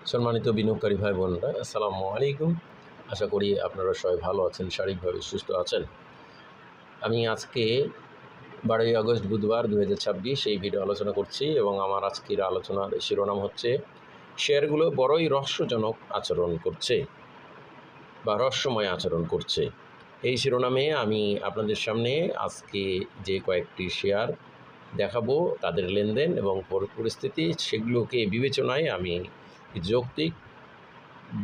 সম্মানিত বিনিয়োগকারী ভাই বোনেরা, আসসালামু আলাইকুম। আশা করি আপনারা সবাই ভালো আছেন, শারীরিকভাবে সুস্থ আছেন। আমি আজকে 12ই আগস্ট বুধবার 2026 এই ভিডিও আলোচনা করছি এবং আমার আজকের আলোচনার শিরোনাম হচ্ছে শেয়ারগুলো বড়ই রহস্যজনক আচরণ করছে বা রহস্যময় আচরণ করছে। এই শিরোনামে আমি আপনাদের সামনে আজকে যে কয়েকটি শেয়ার দেখাবো, তাদের লেনদেন এবং পরিস্থিতি, সেগুলোকে বিবেচনায় আমি যৌক্তিক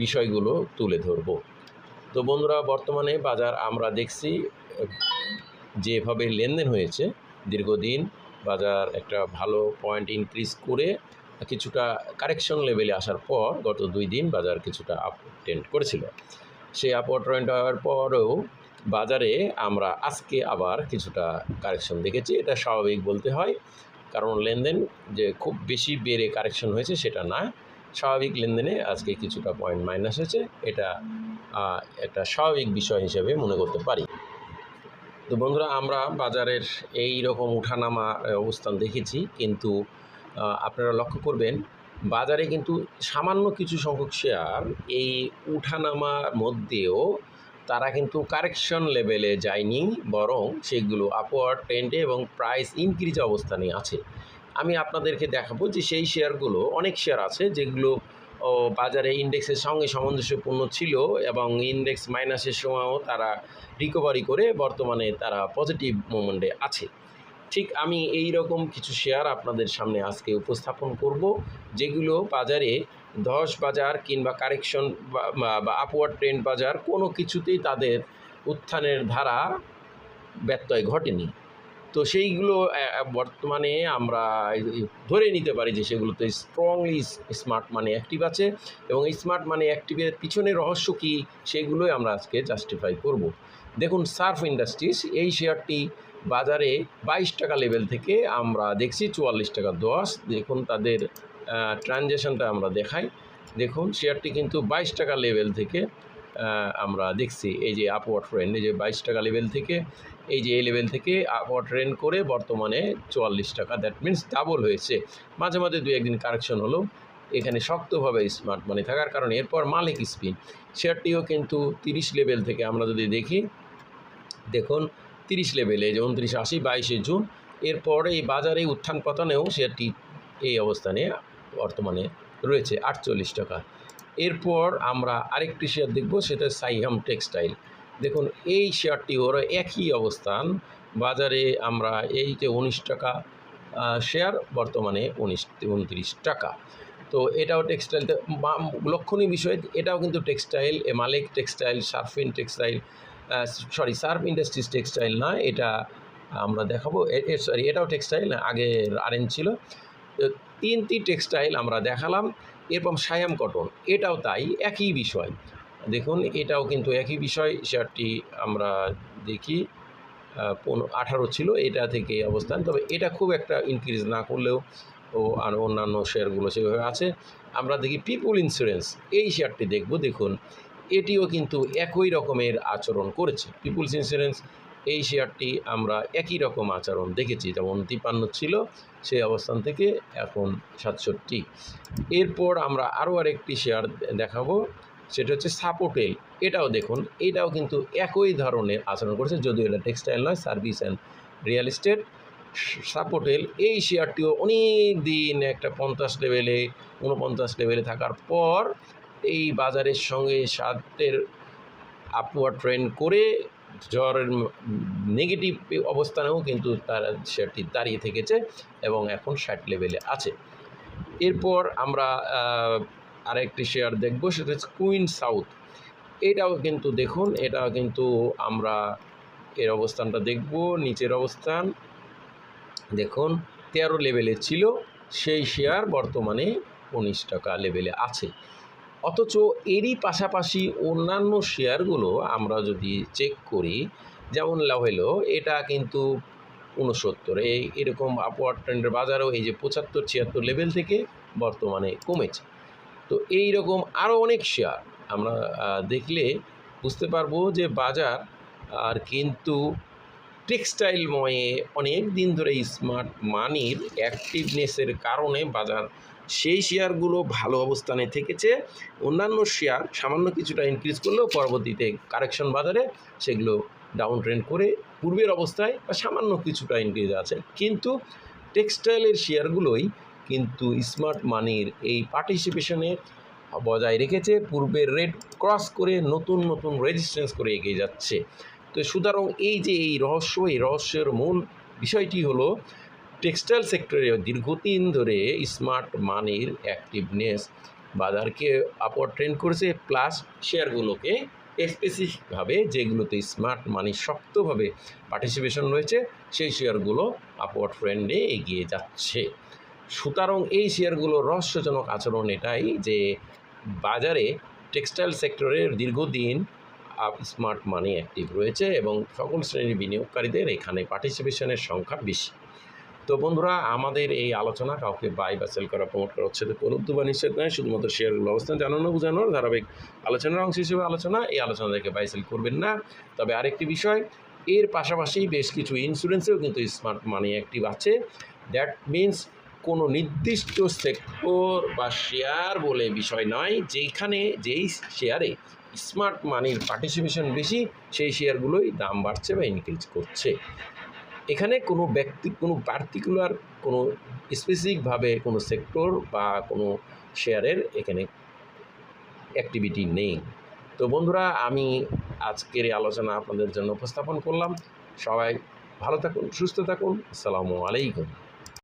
বিষয়গুলো তুলে ধরব। তো বন্ধুরা, বর্তমানে বাজার আমরা দেখছি যেভাবে লেনদেন হয়েছে, দীর্ঘদিন বাজার একটা ভালো পয়েন্ট ইনক্রিজ করে কিছুটা কারেকশন লেভেলে আসার পর গত 2 দিন বাজার কিছুটা আপ ট্রেন্ড করেছিল। সেই আপওয়ার্ড ট্রেন্ড হওয়ার পরেও বাজারে আমরা আজকে আবার কিছুটা কারেকশন দেখেছি। এটা স্বাভাবিক বলতে হয়, কারণ লেনদেন যে খুব বেশি বেড়ে কারেকশন হয়েছে সেটা না, স্বাভাবিক লেনদেনে আজকে কিছুটা পয়েন্ট মাইনাস হয়েছে। এটা একটা স্বাভাবিক বিষয় হিসেবে মনে করতে পারি। তো বন্ধুরা, আমরা বাজারের এই রকম উঠানামা অবস্থান দেখেছি, কিন্তু আপনারা লক্ষ্য করবেন বাজারে কিন্তু সামান্য কিছু সংখ্যক শেয়ার এই উঠানামার মধ্যেও তারা কিন্তু কারেকশন লেভেলে যায়নি, বরং সেগুলো আপওয়ার্ড ট্রেন্ডে এবং প্রাইস ইনক্রিজ অবস্থানে আছে। আমি আপনাদেরকে দেখাবো যে সেই শেয়ারগুলো, অনেক শেয়ার আছে যেগুলো বাজারে ইন্ডেক্সের সঙ্গে সামঞ্জস্যপূর্ণ ছিল এবং ইন্ডেক্স মাইনাসের সময়ও তারা রিকভারি করে বর্তমানে তারা পজিটিভ মোমেন্টে আছে। ঠিক আমি এই রকম কিছু শেয়ার আপনাদের সামনে আজকে উপস্থাপন করব, যেগুলো বাজারে ধস বাজার কিংবা কারেকশন বা আপওয়ার্ড ট্রেন্ড বাজার কোনো কিছুতেই তাদের উত্থানের ধারা ব্যত্যয় ঘটেনি। তো সেইগুলো বর্তমানে আমরা ধরে নিতে পারি যে সেগুলোতে স্ট্রংলি স্মার্ট মানি অ্যাক্টিভ আছে, এবং এই স্মার্ট মানি অ্যাক্টিভের পিছনে রহস্য কী সেগুলোই আমরা আজকে জাস্টিফাই করব। দেখুন, সার্ফ ইন্ডাস্ট্রিজ এই শেয়ারটি বাজারে 22 টাকা লেভেল থেকে আমরা দেখছি 44 টাকা 10। দেখুন তাদের ট্রানজ্যাকশনটা আমরা দেখাই। দেখুন শেয়ারটি কিন্তু 22 টাকা লেভেল থেকে আমরা দেখছি এই যে আপওয়ার্ড ট্রেন্ড, এই যে 22 টাকা লেভেল থেকে, এই যে এই লেভেল থেকে আপওয়ার্ড ট্রেন্ড করে বর্তমানে 44 টাকা, দ্যাট মিনস ডাবল হয়েছে। মাঝে মাঝে 2-1 দিন কারেকশন হলো, এখানে শক্তভাবে স্মার্ট মানি থাকার কারণে। এরপর মালিক স্পিন শেয়ারটিও কিন্তু 30 লেভেল থেকে আমরা যদি দেখি, দেখুন 30 লেভেলে যে 29.80 22 জুন, এরপর এই বাজারে উত্থান পতনেও শেয়ারটি এই অবস্থানে বর্তমানে রয়েছে 48 টাকা। এরপর আমরা আরেকটি শেয়ার দেখব, সেটা সাইহাম টেক্সটাইল। দেখুন এই শেয়ারটি ওরা একই অবস্থান, বাজারে আমরা এই যে 19 টাকা শেয়ার, বর্তমানে 29 টাকা। তো এটাও টেক্সটাইল, লক্ষণীয় বিষয়, এটাও কিন্তু টেক্সটাইল, মালিক টেক্সটাইল, সার্ফিন টেক্সটাইল, সার্ফ ইন্ডাস্ট্রিজ টেক্সটাইল না, এটা আমরা দেখাবো। সরি, এটাও টেক্সটাইল, আগে আরএন ছিল। 3টি টেক্সটাইল আমরা দেখালাম। এরপর সায়াম কটন, এটাও তাই, একই বিষয়। দেখুন এটাও কিন্তু একই বিষয়। শেয়ারটি আমরা দেখি 18 ছিল, এটা থেকে অবস্থান, তবে এটা খুব একটা ইনক্রিজ না করলেও আর অন্যান্য শেয়ারগুলো সেভাবে আছে। আমরা দেখি পিপুল ইন্স্যুরেন্স, এই শেয়ারটি দেখব। দেখুন এটিও কিন্তু একই রকমের আচরণ করেছে। পিপুলস ইন্স্যুরেন্স এই শেয়ারটি আমরা একই রকম আচরণ দেখেছি, যেমন 53 ছিল সেই অবস্থান থেকে এখন 67। এরপর আমরা আরও আরেকটি শেয়ার দেখাবো, সেটা হচ্ছে সাপোর্টেল। এটাও দেখুন, এটাও কিন্তু একই ধরনের আচরণ করেছে, যদিও এটা টেক্সটাইল নয়, সার্ভিস অ্যান্ড রিয়েল এস্টেট। সাপোর্টেল এই শেয়ারটিও অনেক দিন একটা 50 লেভেলে 49 লেভেলে থাকার পর এই বাজারের সঙ্গে সাতের আপওয়ার্ড ট্রেন্ড করে জ্বরের নেগেটিভ অবস্থানেও কিন্তু তার শেয়ারটি দাঁড়িয়ে থেকেছে এবং এখন 60 লেভেলে আছে। এরপর আমরা আরেকটি শেয়ার দেখব, সেটা হচ্ছে কুইন সাউথ। এটাও কিন্তু দেখুন, এটাও কিন্তু আমরা এর অবস্থানটা দেখব, নিচের অবস্থান দেখুন 13 লেভেলে ছিল সেই শেয়ার, বর্তমানে 19 টাকা লেভেলে আছে। অথচ এরই পাশাপাশি অন্যান্য শেয়ারগুলো আমরা যদি চেক করি, যেমন লাভেলো, এটা কিন্তু 69, এরকম আপওয়ার্ড ট্রেন্ডের বাজারেও এই যে 75-76 লেভেল থেকে বর্তমানে কমেছে। তো এই রকম আরও অনেক শেয়ার আমরা দেখলে বুঝতে পারবো যে বাজার আর কিন্তু টেক্সটাইলময়ে অনেক দিন ধরে স্মার্ট মানির অ্যাক্টিভনেসের কারণে বাজার সেই শেয়ারগুলো ভালো অবস্থানে থেকেছে। অন্যান্য শেয়ার সামান্য কিছুটা ইনক্রিজ করলেও পরবর্তীতে কারেকশন বাজারে সেগুলো ডাউন ট্রেন্ড করে পূর্বের অবস্থায় বা সামান্য কিছুটা ইনক্রিজ আছে। কিন্তু টেক্সটাইলের শেয়ারগুলোই কিন্তু স্মার্ট মানির এই পার্টিসিপেশনে বজায় রেখেছে, পূর্বের রেট ক্রস করে নতুন নতুন রেজিস্ট্যান্স করে এগিয়ে যাচ্ছে। তো সুতরাং এই যে এই রহস্যের মূল বিষয়টি হলো টেক্সটাইল সেক্টরে দীর্ঘদিন ধরে স্মার্ট মানির অ্যাক্টিভনেস বাজারকে আপওয়ার্ড ট্রেন্ড করেছে, প্লাস শেয়ারগুলোকে স্পেসিফিকভাবে যেগুলোতে স্মার্ট মানি শক্তভাবে পার্টিসিপেশন রয়েছে সেই শেয়ারগুলো আপওয়ার্ড ট্রেন্ডে এগিয়ে যাচ্ছে। সুতরাং এই শেয়ারগুলোর রহস্যজনক আচরণ এটাই যে বাজারে টেক্সটাইল সেক্টরের দীর্ঘদিন স্মার্ট মানি অ্যাক্টিভ রয়েছে এবং সকল শ্রেণীর বিনিয়োগকারীদের এখানে পার্টিসিপেশনের সংখ্যা বেশি। তো বন্ধুরা, আমাদের এই আলোচনা কাউকে বাই বা সেল করা, প্রমোট করা হচ্ছে কোনো উদ্যোগ বা নিশ্চিত নয়, শুধুমাত্র শেয়ারগুলো অবস্থান জানানো বোঝানোর ধারাবাহিক আলোচনার অংশ হিসেবে আলোচনা। এই আলোচনা থেকে বাই সেল করবেন না। তবে আরেকটি বিষয়, এর পাশাপাশি বেশ কিছু ইন্স্যুরেন্সেও কিন্তু স্মার্ট মানি অ্যাক্টিভ আছে। দ্যাট মিনস কোনো নির্দিষ্ট সেক্টর বা শেয়ার বলে বিষয় নয়, যেখানে যেই শেয়ারে স্মার্ট মানির পার্টিসিপেশন বেশি সেই শেয়ারগুলোই দাম বাড়ছে বা ইনক্রিজ করছে। এখানে কোনো কোনো পার্টিকুলার কোনো স্পেসিফিকভাবে কোনো সেক্টর বা কোনো শেয়ারের এখানে অ্যাক্টিভিটি নেই। তো বন্ধুরা, আমি আজকের এই আলোচনা আপনাদের জন্য উপস্থাপন করলাম। সবাই ভালো থাকুন, সুস্থ থাকুন। আসসালামু আলাইকুম।